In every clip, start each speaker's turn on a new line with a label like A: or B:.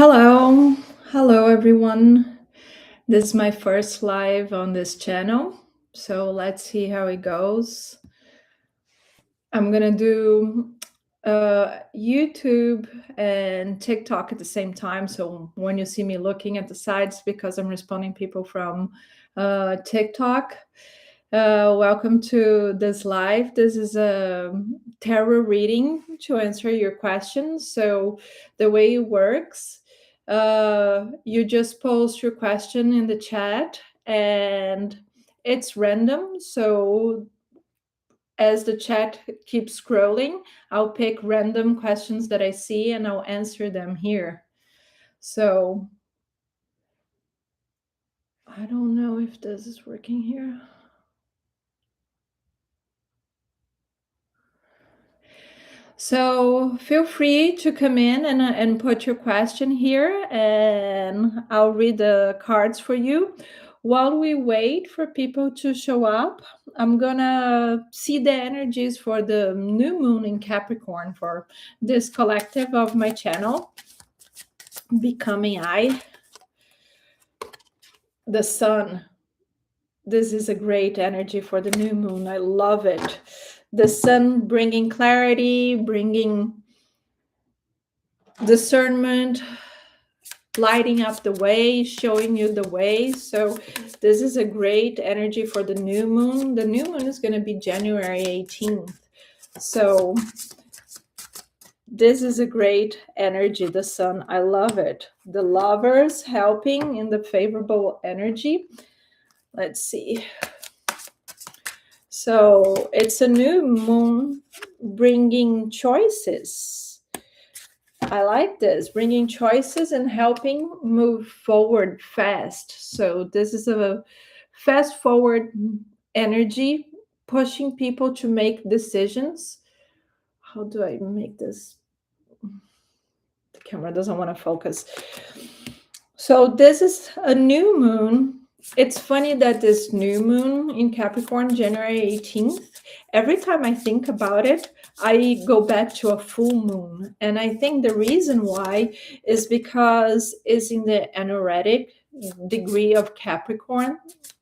A: Hello, hello everyone. This is my first live on this channel, so let's see how it goes. I'm gonna do YouTube and TikTok at the same time. So when you see me looking at the sides, because I'm responding people from TikTok. Welcome to this live. This is a tarot reading to answer your questions. So the way it works, you just post your question in the chat, and it's random. So as the chat keeps scrolling, I'll pick random questions that I see and I'll answer them here. So I don't know if this is working here. So feel free to come in and put your question here, and I'll read the cards for you. While we wait for people to show up, I'm gonna see the energies for the new moon in Capricorn for this collective of my channel, Becoming I. The sun. This is a great energy for the new moon. I love it. The sun bringing clarity, bringing discernment, lighting up the way, showing you the way. So this is a great energy for the new moon. The new moon is going to be January 18th. So this is a great energy, the sun. I love it. The lovers helping in the favorable energy. Let's see. So it's a new moon bringing choices. I like this, bringing choices and helping move forward fast. So this is a fast forward energy, pushing people to make decisions. How do I make this? The camera doesn't want to focus. So this is a new moon. It's funny that this new moon in Capricorn, January 18th, every time I think about it, I go back to a full moon. And I think the reason why is because it's in the energetic degree of Capricorn,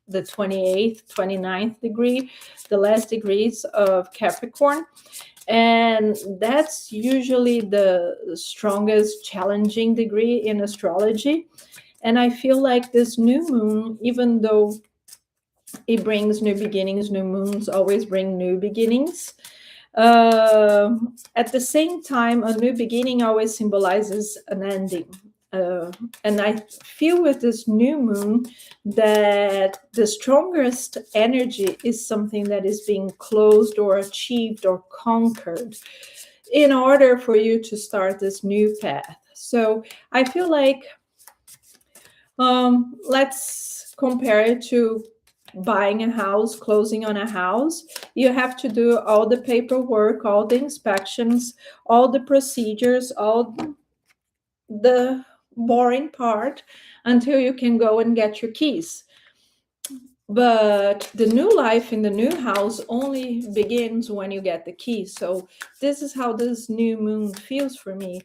A: the 28th, 29th degree, the last degrees of Capricorn. And that's usually the strongest challenging degree in astrology. And I feel like this new moon, even though it brings new beginnings, new moons always bring new beginnings. At the same time, a new beginning always symbolizes an ending. And I feel with this new moon that the strongest energy is something that is being closed or achieved or conquered in order for you to start this new path. So I feel like let's compare it to buying a house, closing on a house. You have to do all the paperwork, all the inspections, all the procedures, all the boring part until you can go and get your keys. But the new life in the new house only begins when you get the keys. So this is how this new moon feels for me,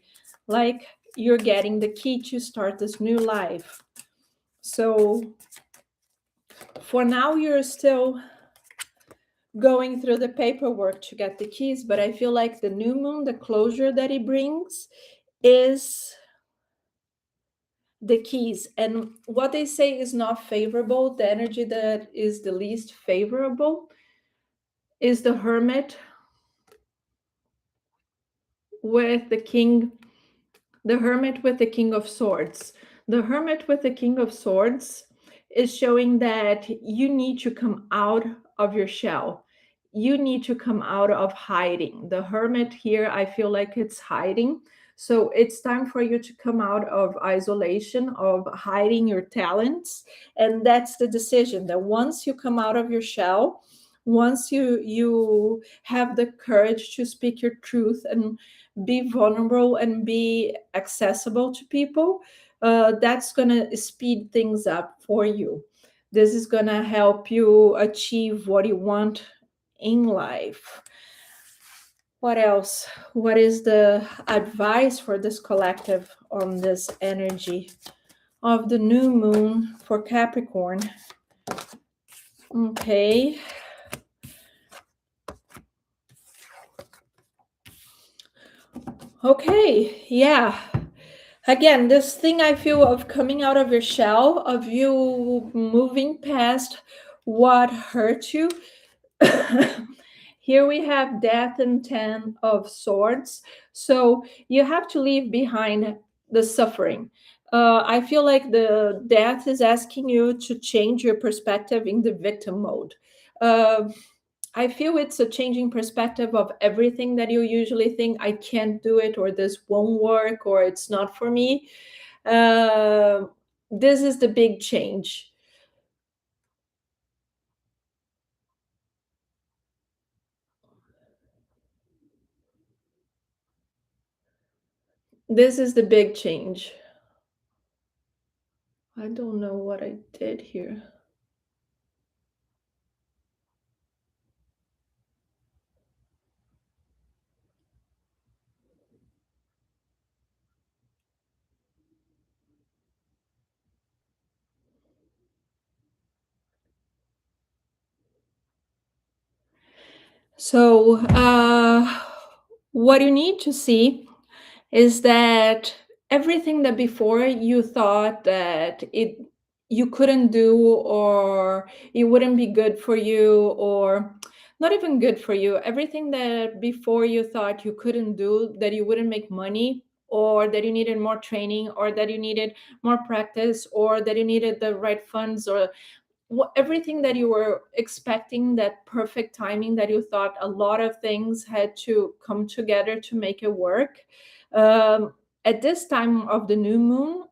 A: like you're getting the key to start this new life. So for now, you're still going through the paperwork to get the keys, but I feel like the new moon, the closure that it brings, is the keys. And what they say is not favorable, the energy that is the least favorable is the hermit with the king, the hermit with the king of swords. The hermit with the king of swords is showing that you need to come out of your shell. You need to come out of hiding. The hermit here, I feel like it's hiding. So it's time for you to come out of isolation, of hiding your talents. And that's the decision, that once you come out of your shell, once you have the courage to speak your truth and be vulnerable and be accessible to people, that's going to speed things up for you. This is going to help you achieve what you want in life. What else? What is the advice for this collective on this energy of the new moon for Capricorn? Okay. Okay. Yeah. Again, this thing I feel of coming out of your shell, of you moving past what hurt you. Here we have death and 10 of swords. So you have to leave behind the suffering. I feel like the death is asking you to change your perspective in the victim mode. Uh, I feel it's a changing perspective of everything that you usually think I can't do it, or this won't work, or it's not for me. Uh, this is the big change. This is the big change. I don't know what I did here. So, what you need to see is that everything that before you thought that you couldn't do, or it wouldn't be good for you, or not even good for you, everything that before you thought you couldn't do, that you wouldn't make money, or that you needed more training, or that you needed more practice, or that you needed the right funds, or everything that you were expecting, that perfect timing that you thought a lot of things had to come together to make it work. At this time of the new moon,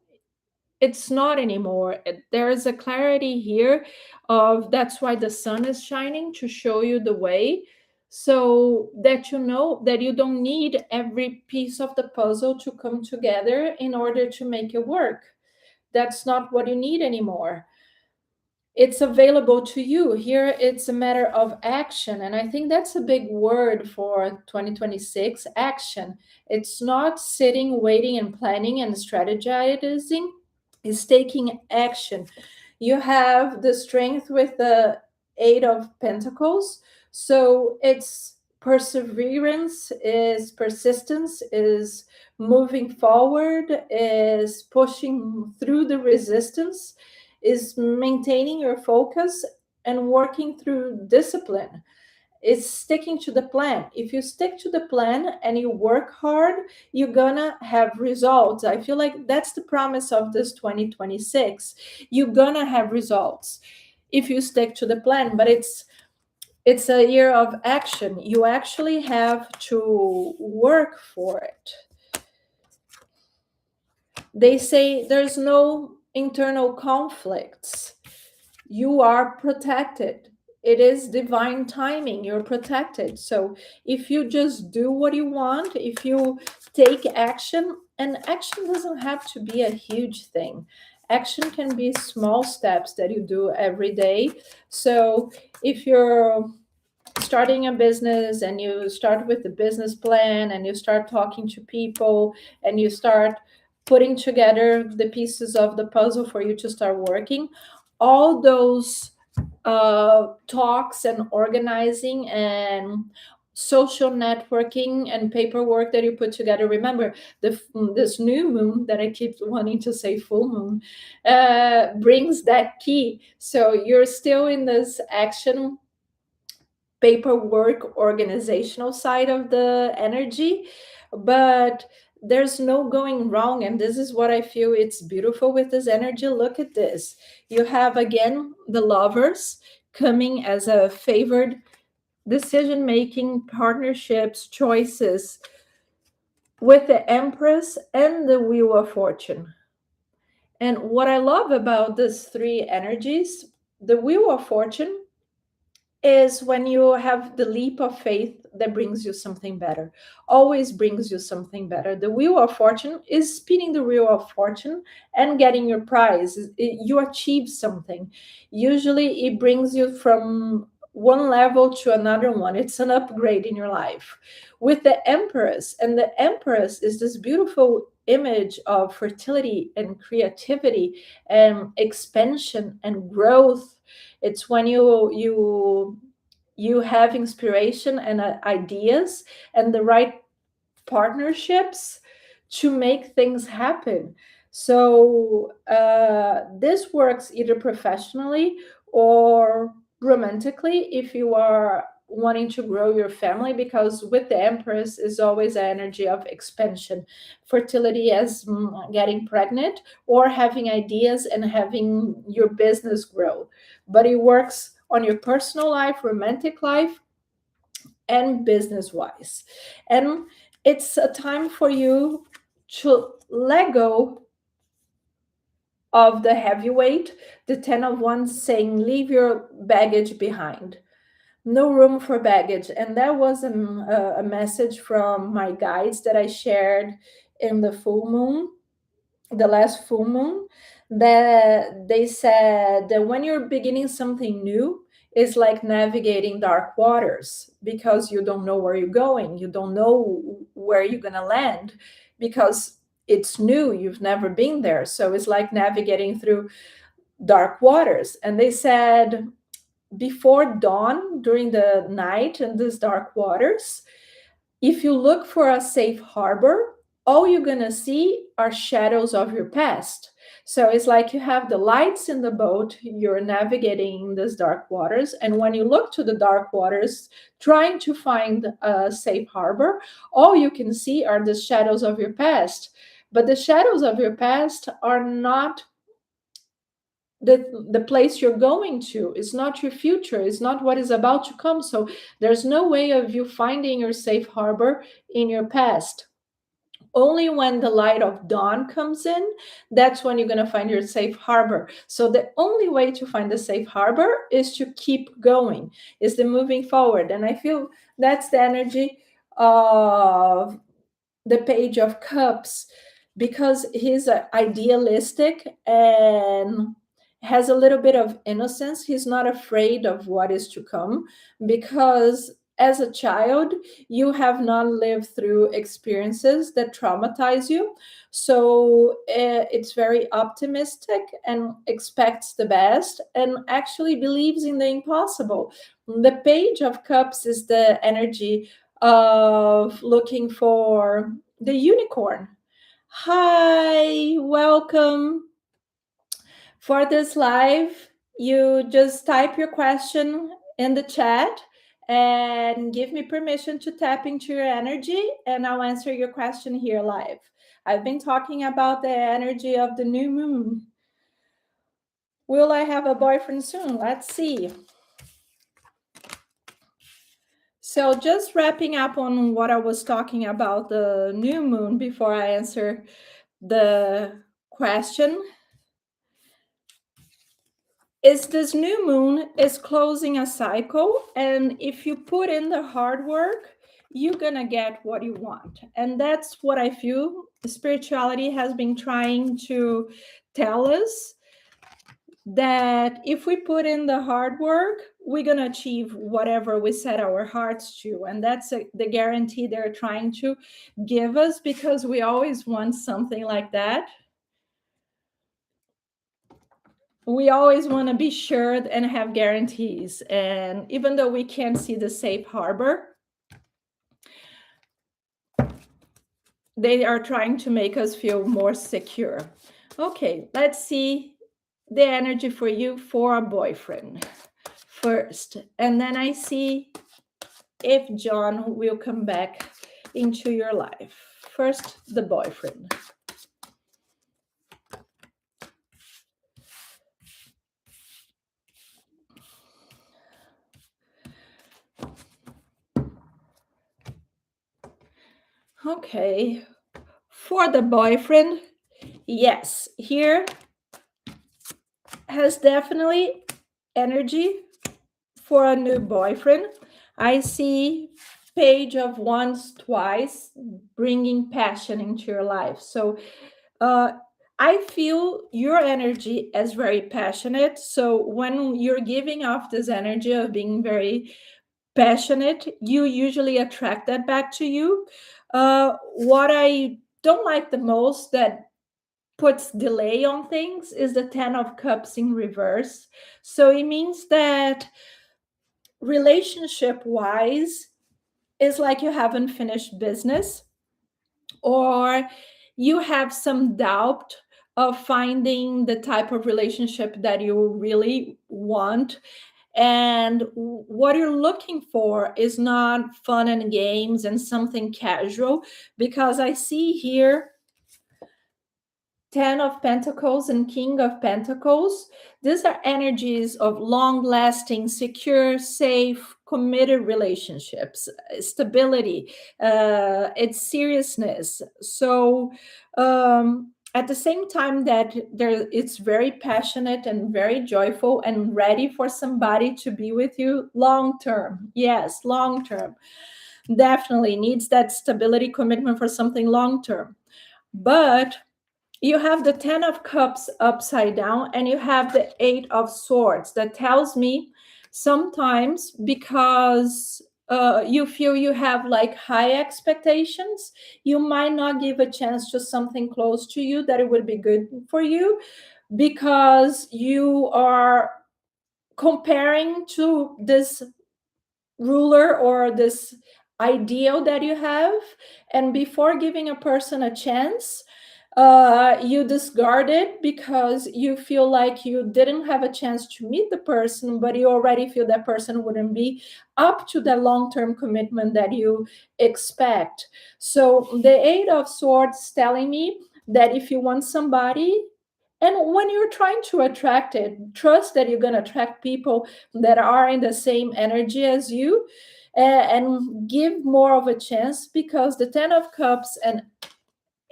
A: it's not anymore. There is a clarity here of that's why the sun is shining to show you the way, so that you know that you don't need every piece of the puzzle to come together in order to make it work. That's not what you need anymore. It's available to you. Here it's a matter of action, and I think that's a big word for 2026: action. It's not sitting, waiting, and planning and strategizing. It's taking action. You have the strength with the Eight of Pentacles, so it's perseverance, is persistence, is moving forward, is pushing through the resistance, is maintaining your focus and working through discipline. It's sticking to the plan. If you stick to the plan and you work hard, you're gonna have results. I feel like that's the promise of this 2026. You're gonna have results if you stick to the plan, but it's a year of action. You actually have to work for it. They say there's no internal conflicts. You are protected. It is divine timing. You're protected. So if you just do what you want, if you take action, and action doesn't have to be a huge thing. Action can be small steps that you do every day. So if you're starting a business and you start with the business plan and you start talking to people and you start putting together the pieces of the puzzle for you to start working, all those talks and organizing and social networking and paperwork that you put together. Remember, this new moon that I keep wanting to say full moon brings that key. So you're still in this action, paperwork, organizational side of the energy, but there's no going wrong. And this is what I feel it's beautiful with this energy. Look at this. You have again the lovers coming as a favored decision making, partnerships, choices, with the Empress and the Wheel of Fortune. And what I love about these three energies, the Wheel of Fortune is when you have the leap of faith that brings you something better, always brings you something better. The Wheel of Fortune is spinning the Wheel of Fortune and getting your prize. You achieve something. Usually it brings you from one level to another one. It's an upgrade in your life. With the Empress, and the Empress is this beautiful image of fertility and creativity and expansion and growth. It's when you have inspiration and ideas and the right partnerships to make things happen. So this works either professionally or romantically if you are wanting to grow your family, because with the Empress is always an energy of expansion, fertility as getting pregnant or having ideas and having your business grow. But it works on your personal life, romantic life, and business wise. And it's a time for you to let go of the heavyweight, the 10 of Wands saying, leave your baggage behind. No room for baggage. And that was a message from my guides that I shared in the full moon, the last full moon, that they said that when you're beginning something new, it's like navigating dark waters because you don't know where you're going, you don't know where you're going to land because it's new, you've never been there. So it's like navigating through dark waters. And they said before dawn, during the night in these dark waters, if you look for a safe harbor, all you're going to see are shadows of your past. So it's like you have the lights in the boat, you're navigating in these dark waters. And when you look to the dark waters, trying to find a safe harbor, all you can see are the shadows of your past. But the shadows of your past are not the place you're going to. It's not your future, it's not what is about to come. So there's no way of you finding your safe harbor in your past. Only when the light of dawn comes in, that's when you're going to find your safe harbor. So the only way to find the safe harbor is to keep going, is the moving forward. And I feel that's the energy of the Page of Cups, because he's idealistic and has a little bit of innocence. He's not afraid of what is to come because as a child, you have not lived through experiences that traumatize you. So it's very optimistic and expects the best and actually believes in the impossible. The Page of Cups is the energy of looking for the unicorn. Hi, welcome. For this live, you just type your question in the chat and give me permission to tap into your energy, and I'll answer your question here live. I've been talking about the energy of the new moon. Will I have a boyfriend soon? Let's see. So just wrapping up on what I was talking about the new moon before I answer the question, is this new moon is closing a cycle, and if you put in the hard work, you're gonna get what you want. And that's what I feel spirituality has been trying to tell us, that if we put in the hard work, we're going to achieve whatever we set our hearts to. And that's the guarantee they're trying to give us, because we always want something like that. We always want to be sure and have guarantees. And even though we can't see the safe harbor, they are trying to make us feel more secure. Okay, let's see the energy for you for a boyfriend first. And then I see if John will come back into your life. First, the boyfriend. Okay, for the boyfriend, yes, here has definitely energy for a new boyfriend. I see Page of Wands twice, bringing passion into your life. So I feel your energy as very passionate. So when you're giving off this energy of being very passionate, you usually attract that back to you. What I don't like the most that puts delay on things is the 10 of cups in reverse. So it means that relationship wise is like you haven't finished business, or you have some doubt of finding the type of relationship that you really want, and what you're looking for is not fun and games and something casual, because I see here 10 of Pentacles and King of Pentacles. These are energies of long lasting, secure, safe, committed relationships, stability, it's seriousness. So, at the same time that it's very passionate and very joyful and ready for somebody to be with you long term. Yes, long term. Definitely needs that stability commitment for something long term. But you have the 10 of cups upside down and you have the 8 of swords. That tells me sometimes because you feel you have like high expectations, you might not give a chance to something close to you that it would be good for you, because you are comparing to this ruler or this ideal that you have, and before giving a person a chance, you discard it because you feel like you didn't have a chance to meet the person, but you already feel that person wouldn't be up to the long-term commitment that you expect. So the 8 of swords telling me that if you want somebody, and when you're trying to attract it, trust that you're going to attract people that are in the same energy as you, and give more of a chance, because the 10 of cups and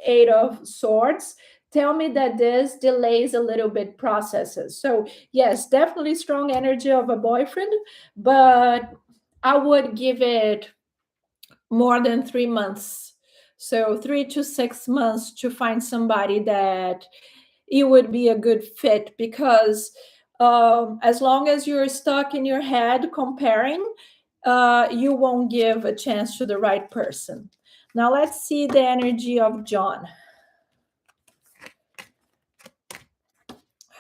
A: 8 of swords tell me that this delays a little bit processes. So yes, definitely strong energy of a boyfriend, but I would give it more than 3 months. So 3 to 6 months to find somebody that it would be a good fit, because as long as you're stuck in your head comparing, you won't give a chance to the right person. Now let's see the energy of John.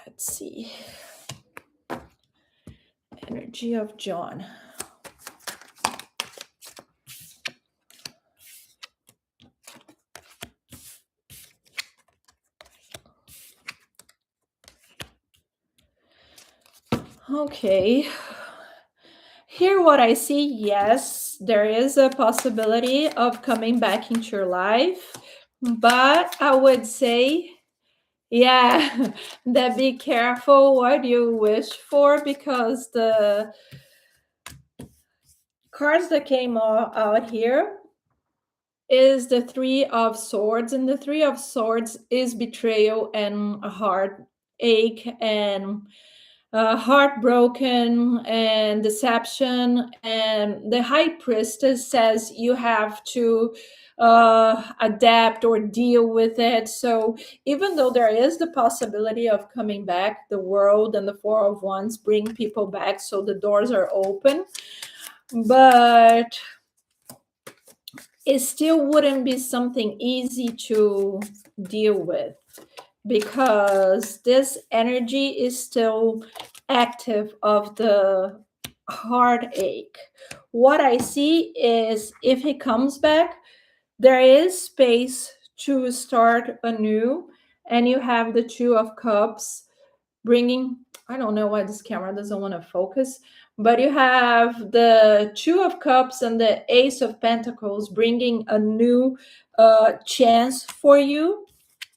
A: Let's see. Energy of John. Okay. Here, what I see, yes, there is a possibility of coming back into your life, but I would say, yeah, that be careful what you wish for, because the cards that came out here is the 3 of swords, and the 3 of swords is betrayal and a heartache and heartbroken and deception. And the high priestess says you have to adapt or deal with it. So even though there is the possibility of coming back, the world and the 4 of wands bring people back, so the doors are open, but it still wouldn't be something easy to deal with, because this energy is still active of the heartache. What I see is if he comes back, there is space to start anew, and you have the 2 of cups bringing, I don't know why this camera doesn't want to focus, but you have the 2 of cups and the ace of pentacles bringing a new chance for you,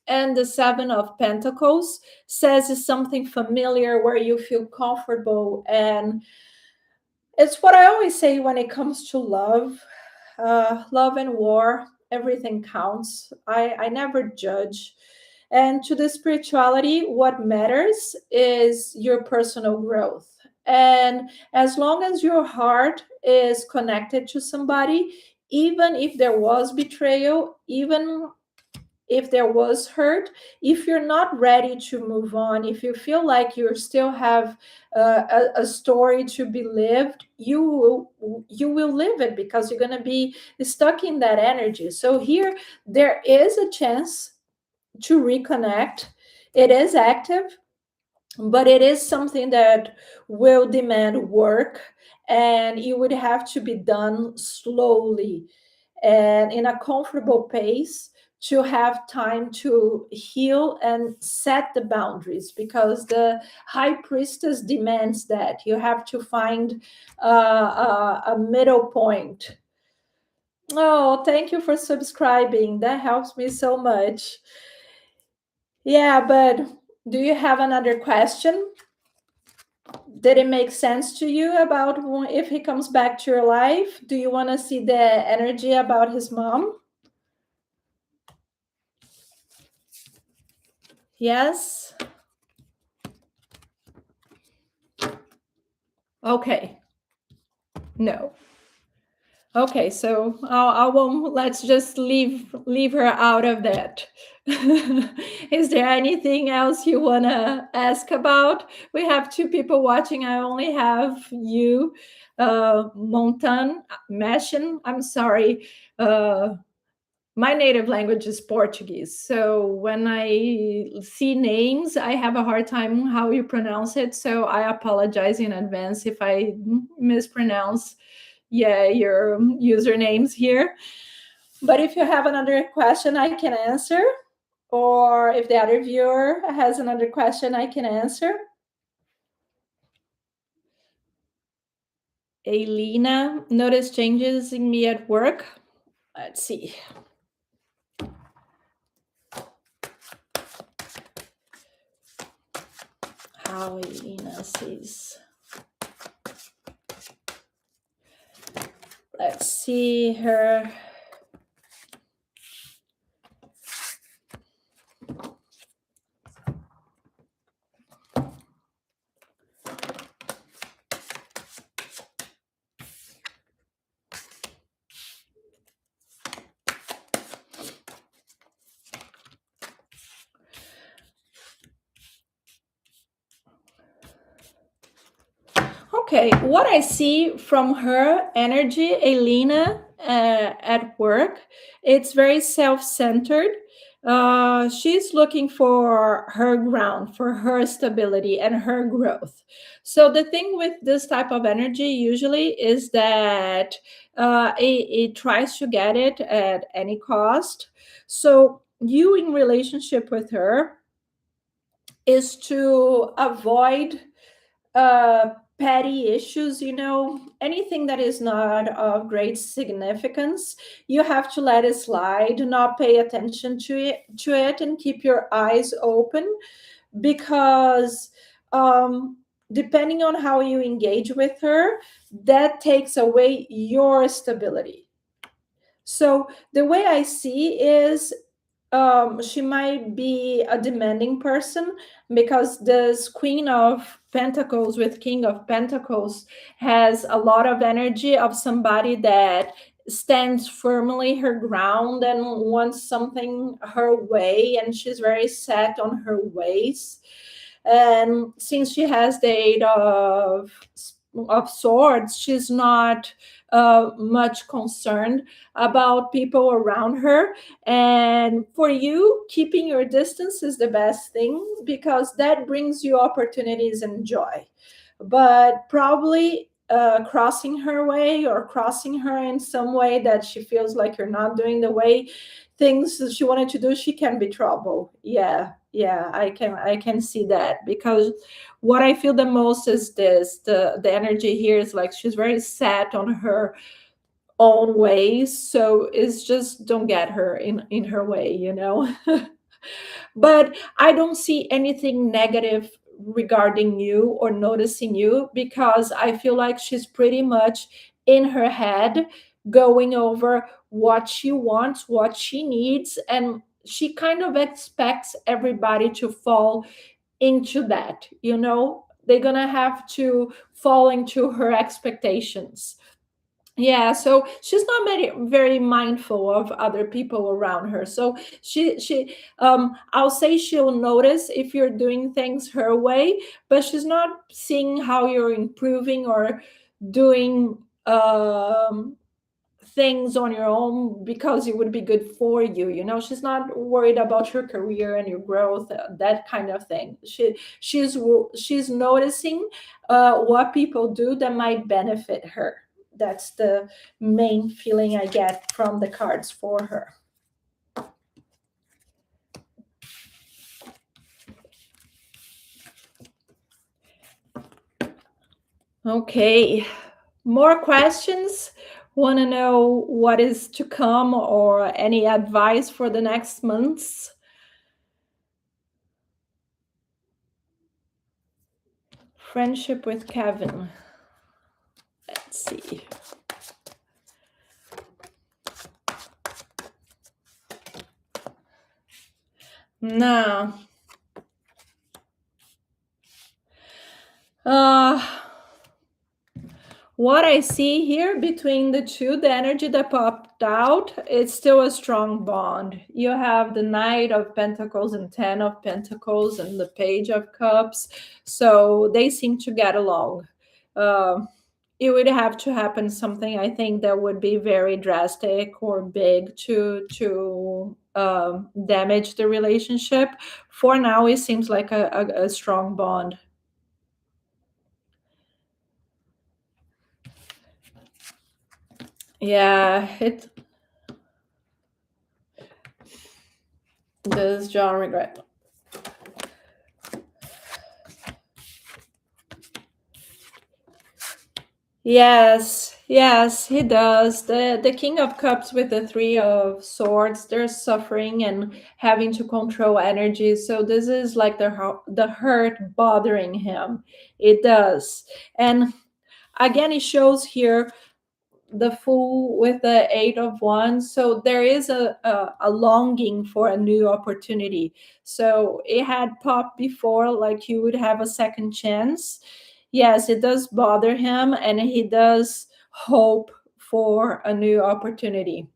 A: and the 7 of pentacles says it's something familiar where you feel comfortable. And it's what I always say when it comes to love, love and war, everything counts. I never judge. And to the spirituality, what matters is your personal growth. And as long as your heart is connected to somebody, even if there was betrayal, even if there was hurt, if you're not ready to move on, if you feel like you still have a story to be lived, you will live it because you're going to be stuck in that energy. So here there is a chance to reconnect. It is active, but it is something that will demand work, and it would have to be done slowly and in a comfortable pace to have time to heal and set the boundaries, because the high priestess demands that you have to find a middle point. Oh, thank you for subscribing, that helps me so much. Yeah, but do you have another question? Did it make sense to you about if he comes back to your life? Do you want to see the energy about his mom? Yes. Okay. No. Okay, so I won't. Let's just leave her out of that. Is there anything else you wanna ask about? We have two people watching. I only have you, Montan Mashin. I'm sorry. My native language is Portuguese, so when I see names, I have a hard time how you pronounce it. So I apologize in advance if I mispronounce, yeah, your usernames here. But if you have another question, I can answer. Or if the other viewer has another question, I can answer. Elena, notice changes in me at work. Let's see. How Elena sees. Let's see her. Okay, what I see from her energy, Elena, at work, it's very self-centered. She's looking for her ground, for her stability and her growth. So the thing with this type of energy usually is that it tries to get it at any cost. So you in relationship with her is to avoid petty issues, anything that is not of great significance. You have to let it slide, not pay attention to it, and keep your eyes open, because depending on how you engage with her, that takes away your stability. So the way I see is, she might be a demanding person, because this Queen of Pentacles with King of Pentacles has a lot of energy of somebody that stands firmly her ground and wants something her way, and she's very set on her ways. And since she has the Eight of Swords, she's not much concerned about people around her. And for you, keeping your distance is the best thing, because that brings you opportunities and joy. But probably crossing her way, or crossing her in some way that she feels like you're not doing the way things that she wanted to do, she can be trouble. Yeah, I can see that, because what I feel the most is this: the energy here is like she's very set on her own ways, so it's just don't get her in her way. But I don't see anything negative regarding you or noticing you, because I feel like she's pretty much in her head, going over what she wants, what she needs, and she kind of expects everybody to fall into that. They're gonna have to fall into her expectations. Yeah, so she's not very mindful of other people around her. So I'll say she'll notice if you're doing things her way, but she's not seeing how you're improving or doing things on your own because it would be good for you. She's not worried about your career and your growth, that kind of thing. She's noticing what people do that might benefit her. That's the main feeling I get from the cards for her. Okay, more questions? Want to know what is to come or any advice for the next months? Friendship with Kevin. Let's see. No. Uh, what I see here between the two, the energy that popped out, it's still a strong bond. You have the Knight of Pentacles and Ten of Pentacles and the Page of Cups. So they seem to get along. Uh, it would have to happen something, I think, that would be very drastic or big to damage the relationship. For now, it seems like a strong bond. Yeah, it does. John regret. Yes, yes, he does. The King of Cups with the Three of Swords, they're suffering and having to control energy. So this is like the hurt bothering him. It does. And again, it shows here the Fool with the Eight of Wands. So there is a longing for a new opportunity. So it had popped before, like you would have a second chance. Yes, it does bother him, and he does hope for a new opportunity.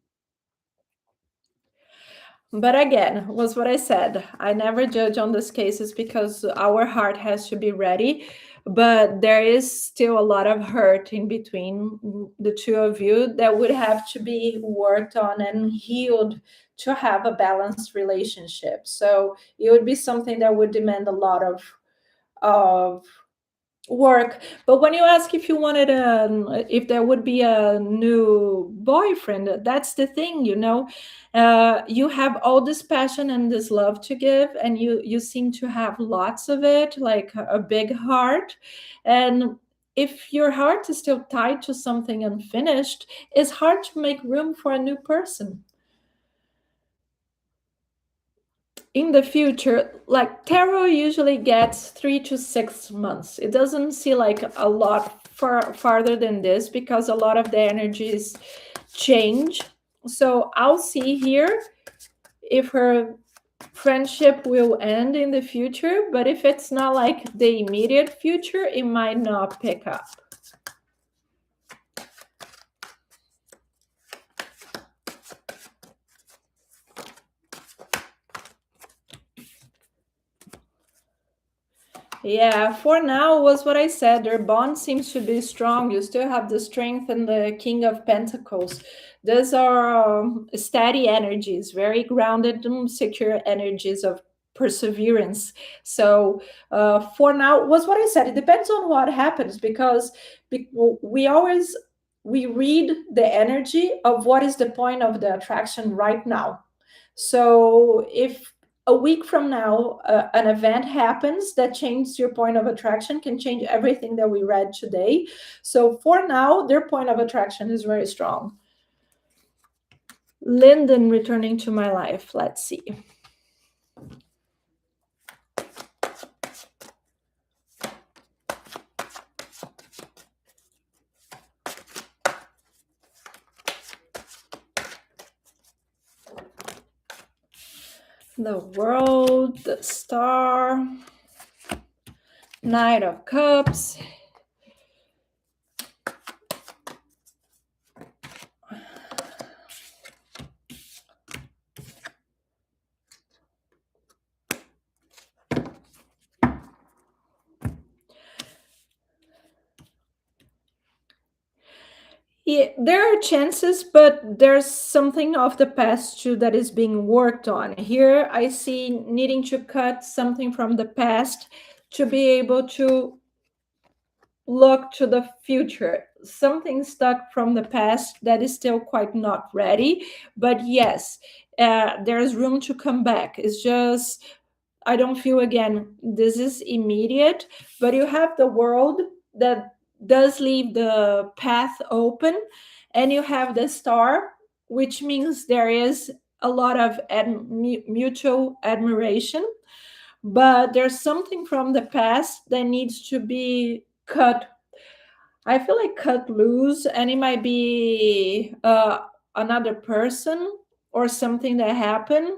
A: But again, was what I said. I never judge on these cases because our heart has to be ready. But there is still a lot of hurt in between the two of you that would have to be worked on and healed to have a balanced relationship. So it would be something that would demand a lot of work. But when you ask if you wanted if there would be a new boyfriend, that's the thing, you have all this passion and this love to give, and you seem to have lots of it, like a big heart. And if your heart is still tied to something unfinished, it's hard to make room for a new person in the future. Like tarot usually gets 3 to 6 months. It doesn't see like a lot farther than this because a lot of the energies change. So I'll see here if her friendship will end in the future, but if it's not like the immediate future, it might not pick up. Yeah, for now was what I said. Their bond seems to be strong. You still have the strength and the King of Pentacles. Those are steady energies, very grounded and secure energies of perseverance. So for now was what I said. It depends on what happens because we always we read the energy of what is the point of the attraction right now. So if a week from now an event happens that changes your point of attraction, can change everything that we read today. So for now their point of attraction is very strong. Lyndon returning to my life, let's see. The World, the Star, Knight of Cups, Yeah, there are chances, but there's something of the past too that is being worked on. Here, I see needing to cut something from the past to be able to look to the future. Something stuck from the past that is still quite not ready, but yes, there's room to come back. It's just I don't feel again this is immediate, but you have the world that does leave the path open, and you have the star, which means there is a lot of mutual admiration, but there's something from the past that needs to be cut. I feel like cut loose, and it might be another person or something that happened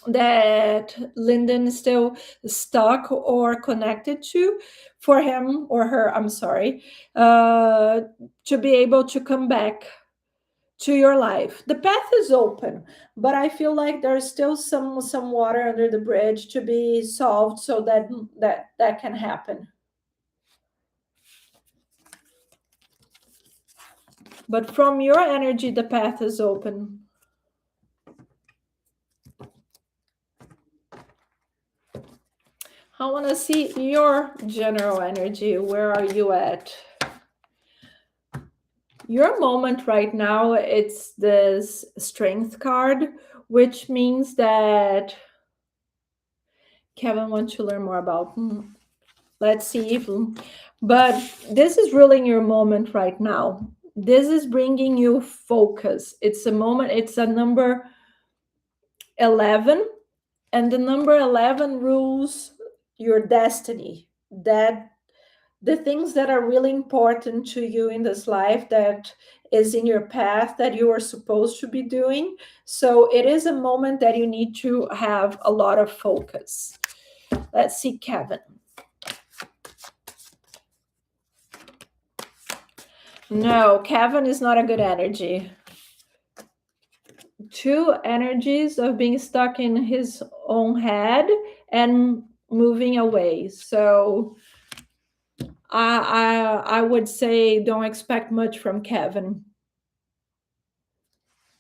A: that Lyndon is still stuck or connected to for him or her, I'm sorry, to be able to come back to your life. The path is open, but I feel like there's still some water under the bridge to be solved so that can happen. But from your energy, the path is open. I want to see your general energy. Where are you at? Your moment right now, it's this strength card, which means that Kevin wants to learn more about. Let's see if, but this is really your moment right now. This is bringing you focus. It's a moment, it's a number 11, and the number 11 rules your destiny. That the things that are really important to you in this life that is in your path that you are supposed to be doing. So it is a moment that you need to have a lot of focus. Let's see, Kevin. No, Kevin is not a good energy. Two energies of being stuck in his own head and moving away. So I would say don't expect much from Kevin.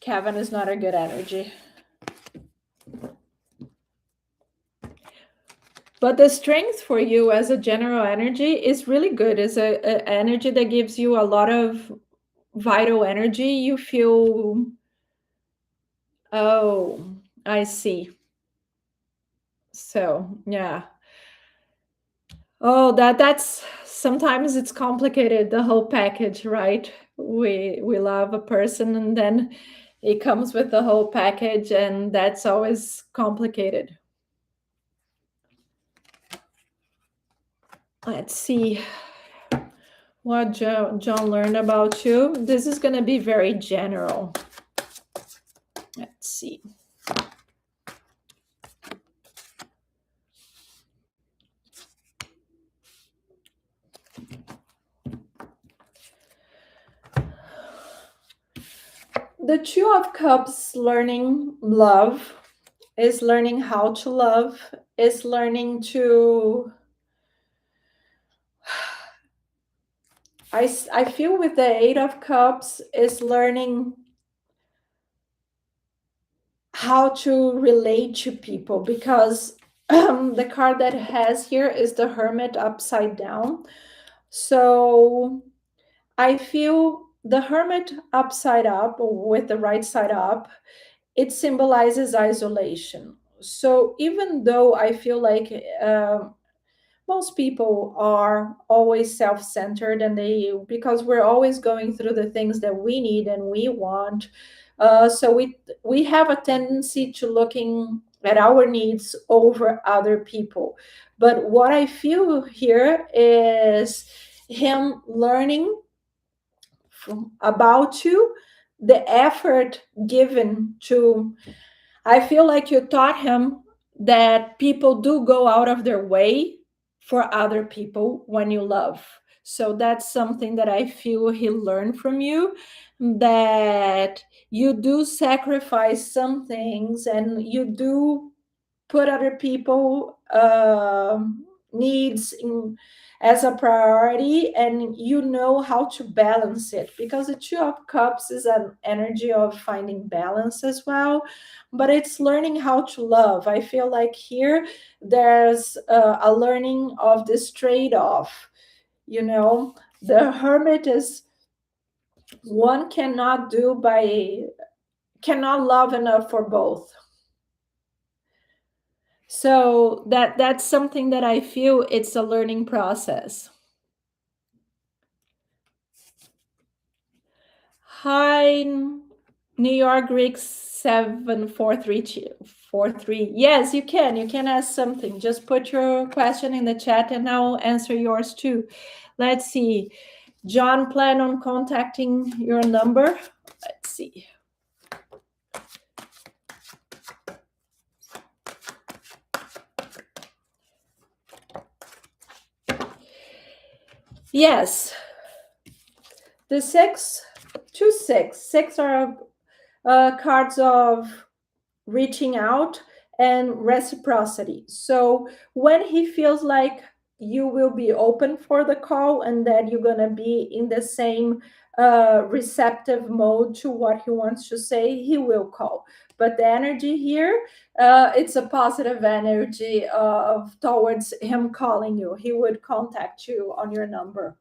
A: Kevin is not a good energy. But the strength for you as a general energy is really good. It's a energy that gives you a lot of vital energy. You feel, oh, I see. So yeah. Oh, that's sometimes it's complicated, the whole package, right? We love a person and then it comes with the whole package, and that's always complicated. Let's see what John learned about you. This is going to be very general. Let's see. The Two of Cups learning love is learning how to love, is learning to. I feel with the Eight of Cups is learning how to relate to people, because the card that has here is the Hermit upside down. So I feel the Hermit upside up, or with the right side up, it symbolizes isolation. So even though I feel like most people are always self-centered, and they, because we're always going through the things that we need and we want, so we have a tendency to looking at our needs over other people. But what I feel here is him learning about you, the effort given to. I feel like you taught him that people do go out of their way for other people when you love. So that's something that I feel he learned from you, that you do sacrifice some things and you do put other people needs as a priority, and you know how to balance it, because the Two of Cups is an energy of finding balance as well, but it's learning how to love. I feel like here there's a learning of this trade-off. The Hermit is one cannot love enough for both. So that's something that I feel it's a learning process. Hi, New York Greek 743243. Yes, you can. You can ask something. Just put your question in the chat and I'll answer yours too. Let's see. John, plan on contacting your number. Let's see. Yes. The six are cards of reaching out and reciprocity. So when he feels like you will be open for the call and that you're going to be in the same receptive mode to what he wants to say, he will call. But the energy here, it's a positive energy of towards him calling you. He would contact you on your number.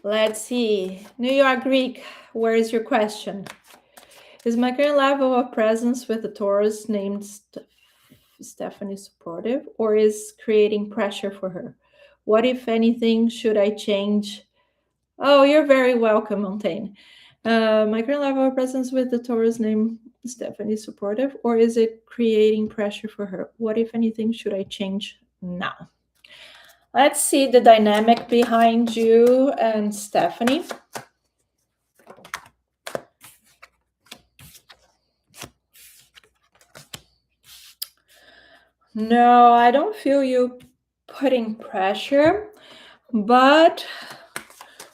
A: Let's see. New York Greek, where is your question? Is my current level of presence with the Taurus named Stephanie supportive, or is creating pressure for her? What, if anything, should I change? Oh, you're very welcome, Montaigne. My current level of presence with the Taurus named Stephanie supportive, or is it creating pressure for her? What, if anything, should I change now? Let's see the dynamic behind you and Stephanie. No, I don't feel you putting pressure, but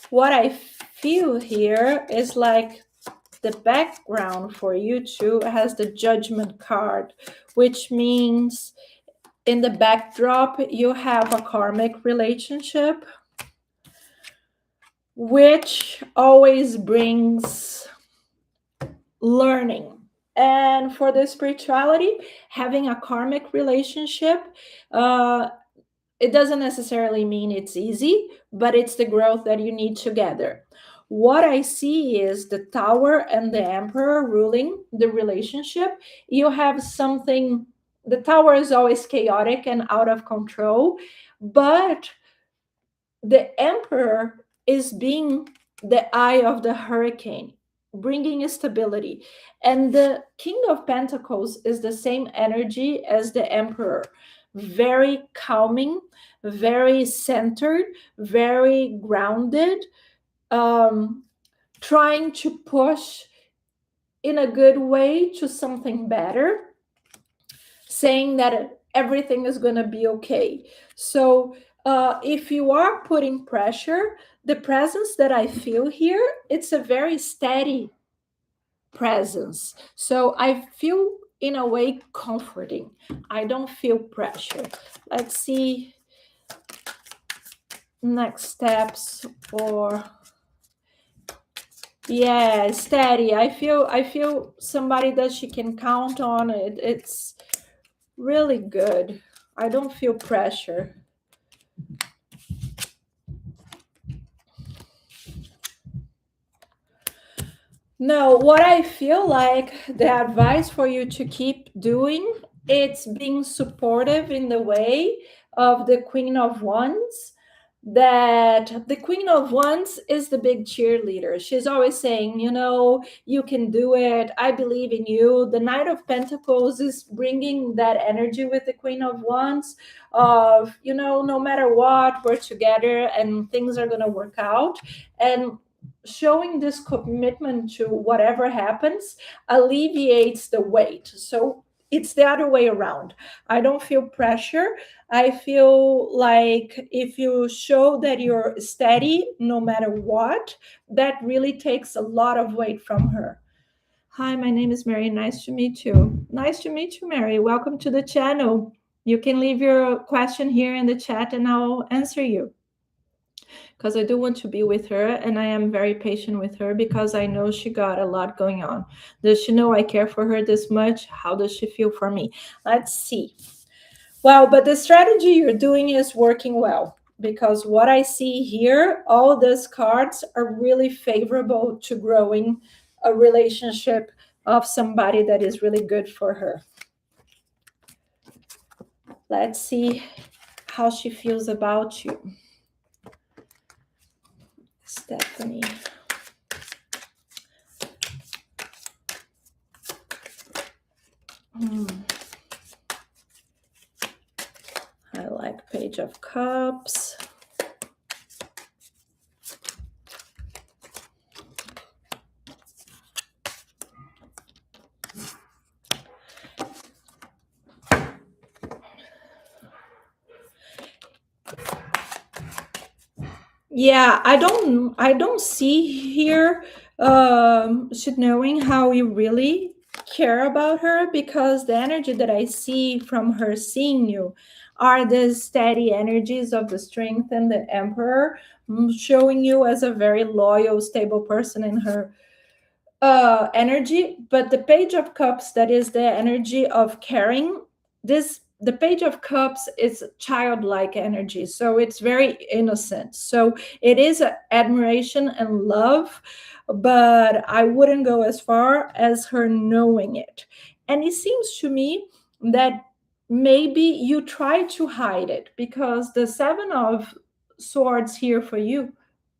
A: what I feel here is like the background for you two has the Judgment card, which means in the backdrop you have a karmic relationship, which always brings learning. And for the spirituality, having a karmic relationship, it doesn't necessarily mean it's easy, but it's the growth that you need together. What I see is the Tower and the Emperor ruling the relationship. You have something, the Tower is always chaotic and out of control, but the Emperor is being the eye of the hurricane, bringing stability. And the King of Pentacles is the same energy as the Emperor, very calming, very centered, very grounded, trying to push in a good way to something better, saying that everything is going to be okay. So if you are putting pressure, the presence that I feel here, it's a very steady presence. So I feel in a way comforting. I don't feel pressure. Let's see next steps for, yeah, steady. I feel somebody that she can count on. It's really good. I don't feel pressure. No, what I feel like the advice for you to keep doing, it's being supportive in the way of the Queen of Wands. That the Queen of Wands is the big cheerleader. She's always saying, you can do it. I believe in you. The Knight of Pentacles is bringing that energy with the Queen of Wands of, no matter what, we're together and things are going to work out. And showing this commitment to whatever happens alleviates the weight. So it's the other way around. I don't feel pressure. I feel like if you show that you're steady no matter what, that really takes a lot of weight from her. Hi, my name is Mary. Nice to meet you. Nice to meet you, Mary. Welcome to the channel. You can leave your question here in the chat and I'll answer you. Because I do want to be with her and I am very patient with her because I know she got a lot going on. Does she know I care for her this much? How does she feel for me? Let's see. Well, but the strategy you're doing is working well because what I see here, all these cards are really favorable to growing a relationship of somebody that is really good for her. Let's see how she feels about you. Stephanie. I like Page of Cups. Yeah, I don't see here she knowing how you really care about her because the energy that I see from her seeing you are the steady energies of the Strength and the Emperor, showing you as a very loyal, stable person in her energy. But the Page of Cups, that is the energy of caring, the Page of Cups is childlike energy, so it's very innocent, so it is admiration and love, but I wouldn't go as far as her knowing it. And it seems to me that maybe you try to hide it because the Seven of Swords here for you,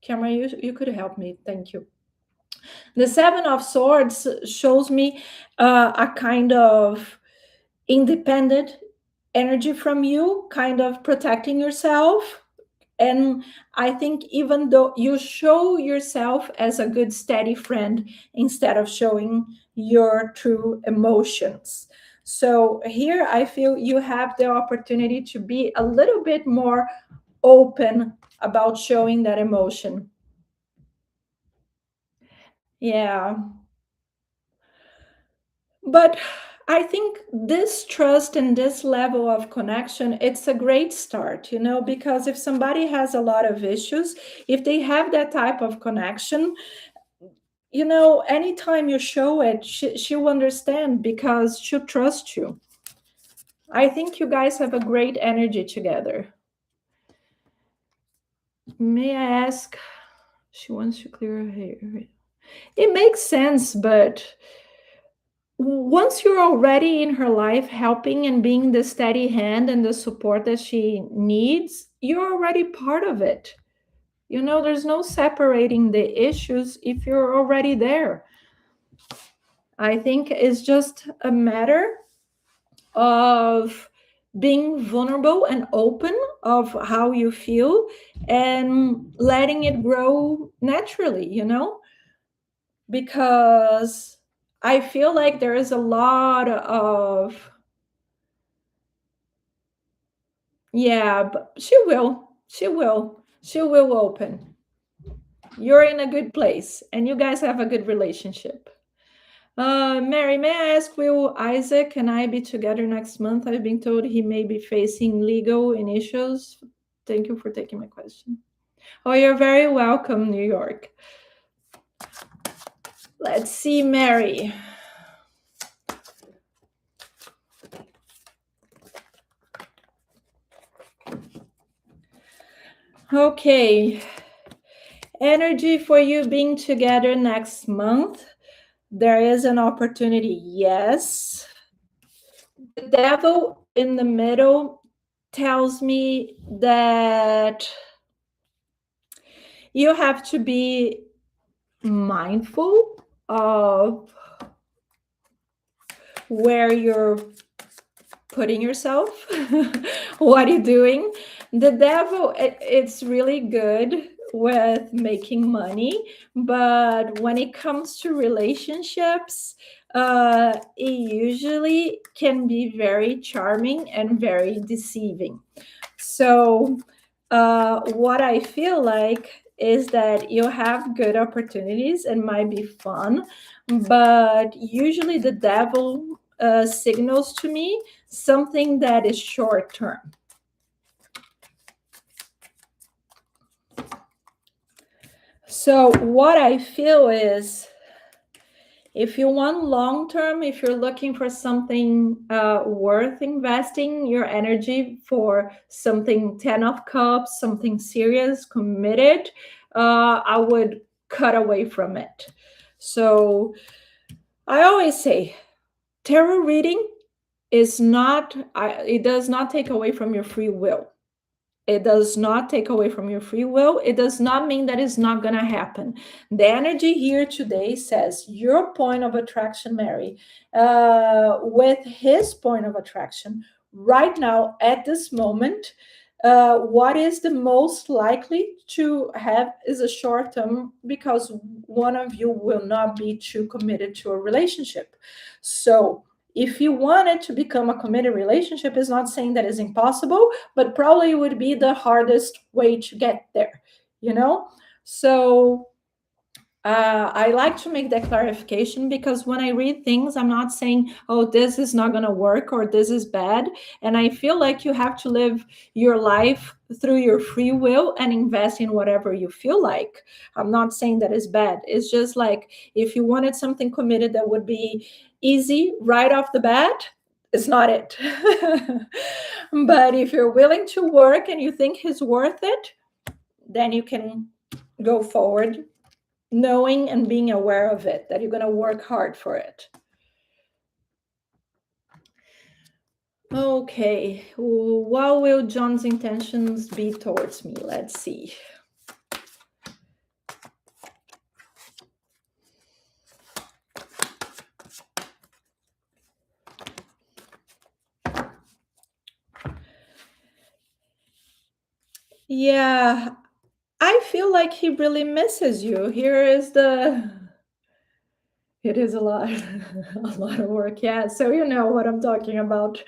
A: camera, you could help me, thank you. The Seven of Swords shows me a kind of independent energy from you, kind of protecting yourself. And I think even though you show yourself as a good, steady friend instead of showing your true emotions. So here I feel you have the opportunity to be a little bit more open about showing that emotion. Yeah. But I think this trust and this level of connection, it's a great start, because if somebody has a lot of issues, if they have that type of connection, anytime you show it, she'll understand because she'll trust you. I think you guys have a great energy together. May I ask? She wants to clear her hair. It makes sense, but once you're already in her life helping and being the steady hand and the support that she needs, you're already part of it. There's no separating the issues if you're already there. I think it's just a matter of being vulnerable and open of how you feel and letting it grow naturally, because I feel like there is a lot of, yeah, but she will open. You're in a good place and you guys have a good relationship. Mary, may I ask, will Isaac and I be together next month? I've been told he may be facing legal issues. Thank you for taking my question. Oh, you're very welcome, New York. Let's see, Mary. Okay. Energy for you being together next month. There is an opportunity, yes. The devil in the middle tells me that you have to be mindful of where you're putting yourself, what you're doing. The devil, it's really good with making money, but when it comes to relationships, it usually can be very charming and very deceiving. So what I feel like is that you have good opportunities and might be fun, but usually the devil signals to me something that is short term. So what I feel is, if you want long term, if you're looking for something worth investing your energy for, something 10 of cups, something serious, committed, I would cut away from it. So I always say, tarot reading is not, it does not take away from your free will. It does not take away from your free will. It does not mean that it's not going to happen. The energy here today says your point of attraction, Mary, with his point of attraction right now at this moment, what is the most likely to have is a short term, because one of you will not be too committed to a relationship. So if you wanted to become a committed relationship, is not saying that is impossible, but probably would be the hardest way to get there, you know? So I like to make that clarification, because when I read things, I'm not saying, oh, this is not going to work or this is bad. And I feel like you have to live your life through your free will and invest in whatever you feel like. I'm not saying that is bad. It's just like, if you wanted something committed that would be easy right off the bat, it's not it. But if you're willing to work and you think it's worth it, then you can go forward, knowing and being aware of it, that you're going to work hard for it. Okay, what will John's intentions be towards me? Let's see. Yeah, I feel like he really misses you. Here is the, it is a lot, a lot of work. Yeah, so you know what I'm talking about.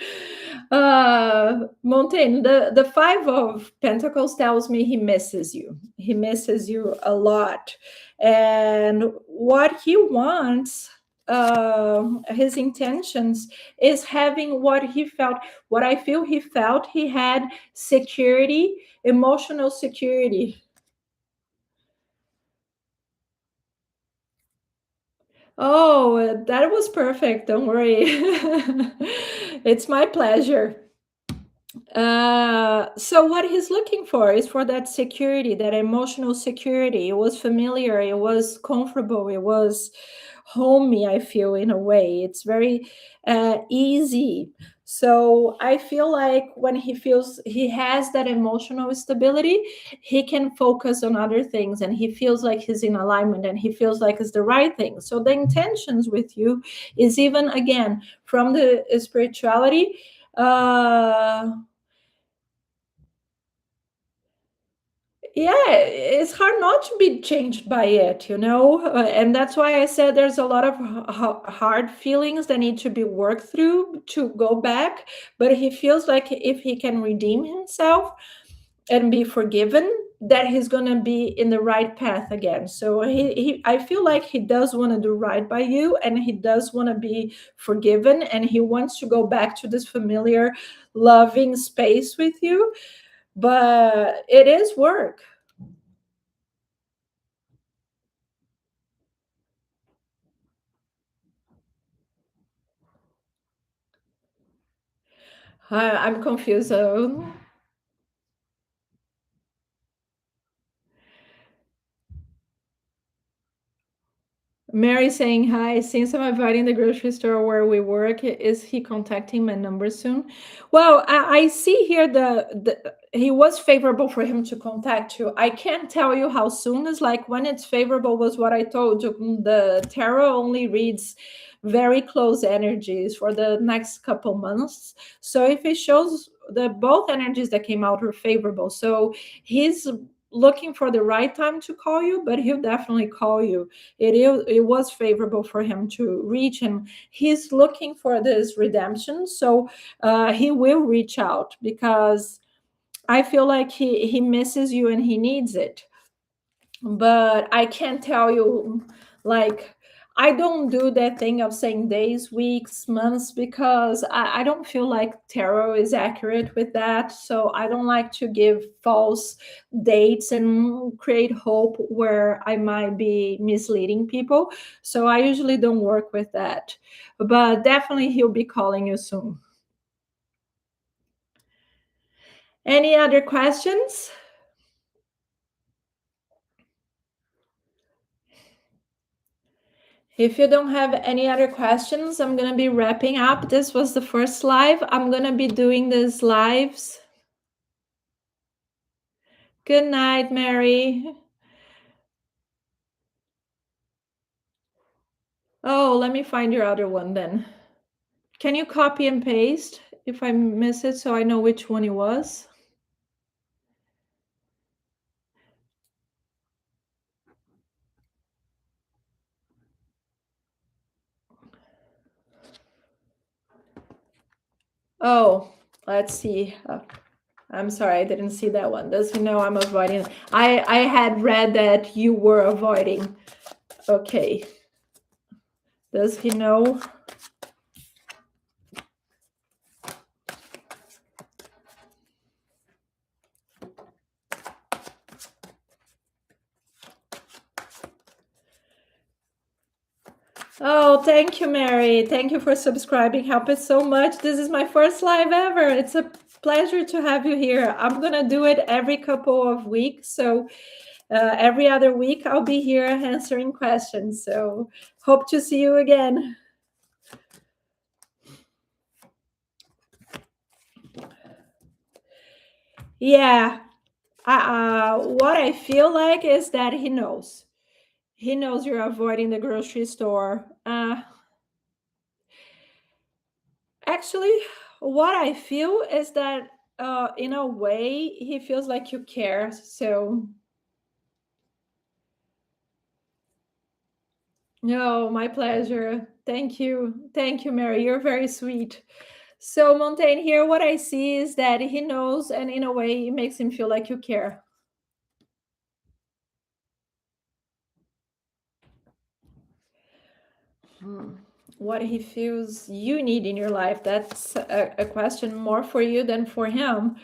A: Montaigne, the Five of Pentacles tells me he misses you. He misses you a lot, and what he wants, his intentions, is having what he felt. What I feel he felt, he had security, emotional security. Oh, that was perfect. Don't worry. It's my pleasure. So what he's looking for is for that security, that emotional security. It was familiar, it was comfortable, it was homey, I feel, in a way. It's very easy. So I feel like when he feels he has that emotional stability, he can focus on other things, and he feels like he's in alignment, and he feels like it's the right thing. So the intentions with you is, even again, from the spirituality, yeah, it's hard not to be changed by it, you know. And that's why I said there's a lot of hard feelings that need to be worked through to go back. But he feels like if he can redeem himself and be forgiven, that he's going to be in the right path again. So I feel like he does want to do right by you, and he does want to be forgiven, and he wants to go back to this familiar loving space with you, but it is work. I'm confused. Mary saying hi. Since I'm avoiding the grocery store where we work, is he contacting my number soon? Well, I see here the he was favorable for him to contact you. I can't tell you how soon. Is like when it's favorable was what I told you. The tarot only reads very close energies for the next couple months. So if it shows the both energies that came out were favorable, so he's looking for the right time to call you, but he'll definitely call you. It was favorable for him to reach, and he's looking for this redemption. So he will reach out, because I feel like he misses you and he needs it. but I can't tell you, like, I don't do that thing of saying days, weeks, months, because I don't feel like tarot is accurate with that. So I don't like to give false dates and create hope where I might be misleading people. So I usually don't work with that. But definitely he'll be calling you soon. Any other questions? If you don't have any other questions, I'm going to be wrapping up. This was the first live. I'm going to be doing these lives. Good night, Mary. Oh, let me find your other one then. Can you copy and paste if I miss it so I know which one it was? Oh, let's see. I'm sorry, I didn't see that one. Does he know I'm avoiding? I had read that you were avoiding. Okay. Does he know? Oh, thank you, Mary. Thank you for subscribing. Help us so much. This is my first live ever. It's a pleasure to have you here. I'm going to do it every couple of weeks. So every other week, I'll be here answering questions. So hope to see you again. Yeah. What I feel like is that he knows. He knows you're avoiding the grocery store. Actually, what I feel is that in a way, he feels like you care. So, no, my pleasure. Thank you. Thank you, Mary. You're very sweet. So, Montaigne, here, what I see is that he knows, and in a way, it makes him feel like you care. What he feels you need in your life, that's a question more for you than for him.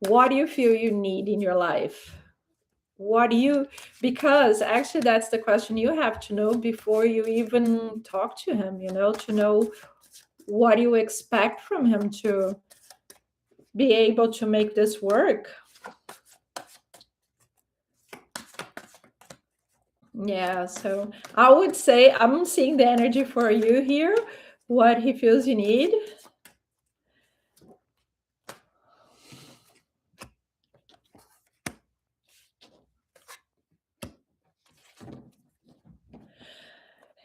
A: What do you feel you need in your life? What do you, because actually that's the question you have to know before you even talk to him, to know what you expect from him to be able to make this work. Yeah, so I would say I'm seeing the energy for you here, what he feels you need.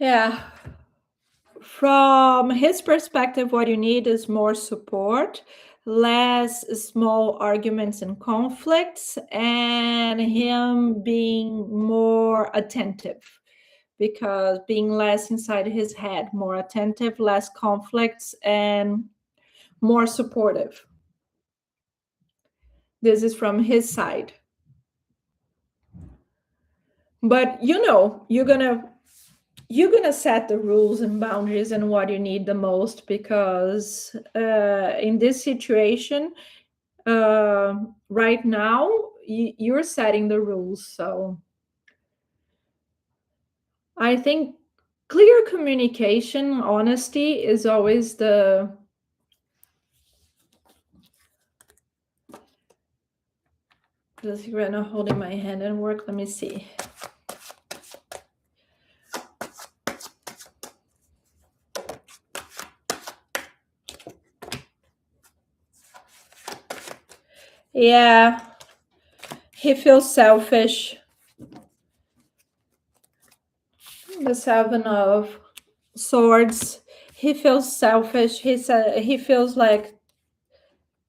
A: Yeah. From his perspective, what you need is more support, less small arguments and conflicts, and him being more attentive. Because being less inside his head, more attentive, less conflicts, and more supportive. This is from his side. But you're gonna set the rules and boundaries and what you need the most, because in this situation right now you're setting the rules. So I think clear communication, honesty is always the. Does he right now holding my hand and work? Let me see. Yeah, he feels selfish. The Seven of Swords. He feels selfish. He feels like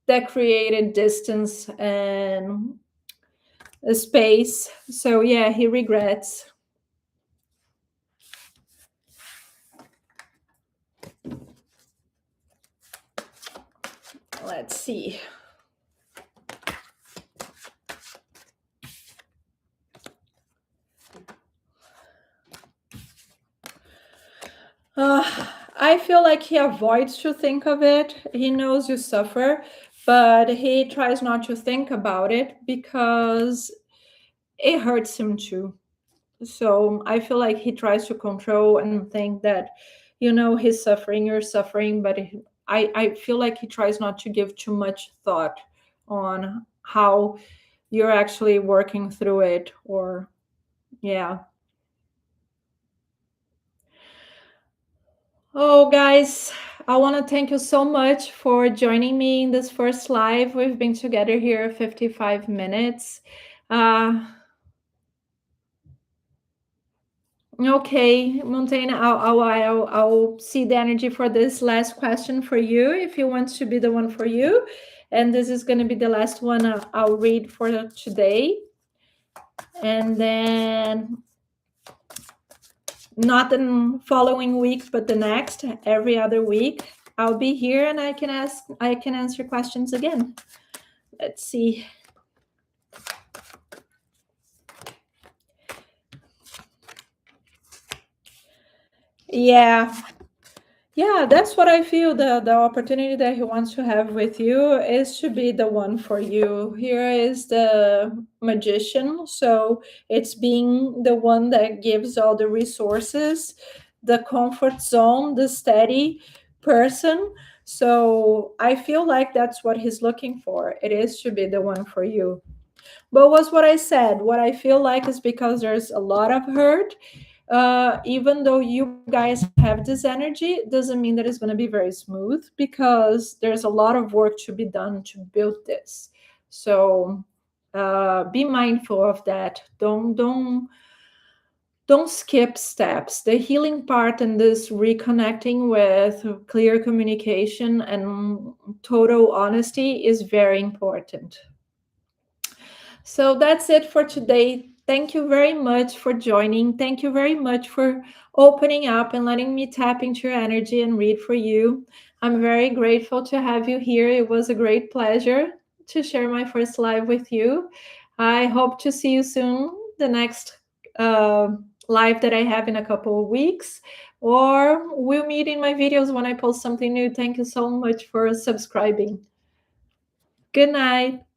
A: that created distance and a space. So yeah, he regrets. Let's see. I feel like he avoids to think of it. He knows you suffer, but he tries not to think about it because it hurts him too. So I feel like he tries to control and think that, he's suffering, you're suffering, but I feel like he tries not to give too much thought on how you're actually working through it, or yeah. Oh, guys, I want to thank you so much for joining me in this first live. We've been together here 55 minutes. Uh, okay, Montaigne, I'll see the energy for this last question for you, if you want to be the one for you. And this is going to be the last one I'll read for today. And then not the following week, but the next, every other week, I'll be here and I can answer questions again. Let's see. Yeah. Yeah, that's what I feel. The opportunity that he wants to have with you is to be the one for you. Here is the magician. So it's being the one that gives all the resources, the comfort zone, the steady person. So I feel like that's what he's looking for. It is to be the one for you. But was what I said. What I feel like is because there's a lot of hurt. Even though you guys have this energy, it doesn't mean that it's going to be very smooth, because there's a lot of work to be done to build this. So be mindful of that. Don't skip steps. The healing part and this reconnecting with clear communication and total honesty is very important. So that's it for today. Thank you very much for joining. Thank you very much for opening up and letting me tap into your energy and read for you. I'm very grateful to have you here. It was a great pleasure to share my first live with you. I hope to see you soon, the next uh, live that I have in a couple of weeks, or we'll meet in my videos when I post something new. Thank you so much for subscribing. Good night.